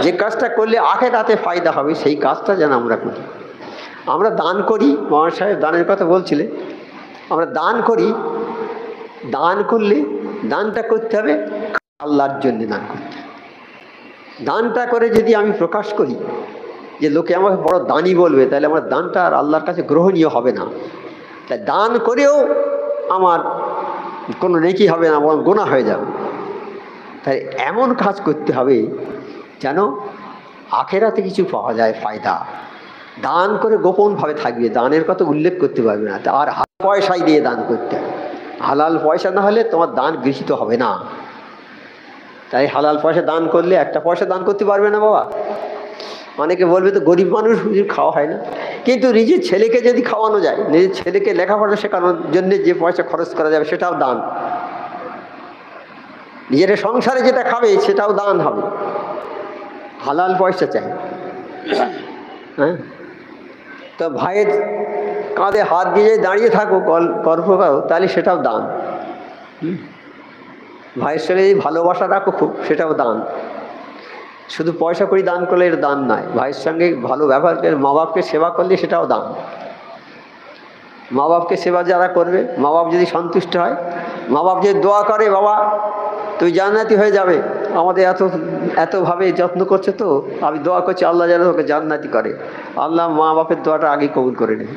যে কাজটা করলে আখেরাতে ফায়দা হবে সেই কাজটা যেন আমরা করি। আমরা দান করি, মহান সাহেব দানের কথা বলছিলে, আমরা দান করি, দান করলে দানটা করতে হবে আল্লাহর জন্য দান করতে হবে। দানটা করে যদি আমি প্রকাশ করি যে লোকে আমাকে বড় দানি বলবে, তাহলে আমার দানটা আর আল্লাহর কাছে গ্রহণীয় হবে না। তাই দান করেও আমার কোনো নেকি হবে না, আমার গোনা হয়ে যাবে। তাই এমন কাজ করতে হবে যেন আখেরাতে কিছু পাওয়া যায় ফায়দা। দান করে গোপনভাবে থাকবে, দানের কথা উল্লেখ করতে পারবে না, আর পয়সাই দিয়ে দান করতে হবে। হালাল পয়সা না হলে তোমার দান গৃহীত হবে না। তাই হালাল পয়সা দান করলে, একটা পয়সা দান করতে পারবে না বাবা। অনেকে বলবে তো গরিব মানুষ খাওয়া হয় না, কিন্তু নিজের ছেলেকে যদি খাওয়ানো যায়, নিজের ছেলেকে লেখাপড়া শেখানোর জন্য যে পয়সা খরচ করা যাবে সেটাও দান। নিজের সংসারে যেটা খাবে সেটাও দান হবে। হালাল পয়সা চাই। হ্যাঁ, তো ভাইয়ের কাঁধে হাত দিয়ে দাঁড়িয়ে থাকো, গল্প করো, তাহলে সেটাও দান। ভাইয়ের সঙ্গে যদি ভালোবাসা রাখো খুব, সেটাও দান। শুধু পয়সা করি দান করলে এটা দান নয়, ভাইয়ের সঙ্গে ভালো ব্যবহার করে মা বাপকে সেবা করলে সেটাও দান। মা বাপকে সেবা যারা করবে, মা বাপ যদি সন্তুষ্ট হয়, মা বাপ যদি দোয়া করে বাবা তুই জান্নাতি হয়ে যাবে, আমাদের এতভাবে যত্ন করছে, তো আমি দোয়া করছি আল্লাহ যেন তোকে জান্নাতি করে, আল্লাহ মা বাপের দোয়াটা আগে কবুল করে নেবে।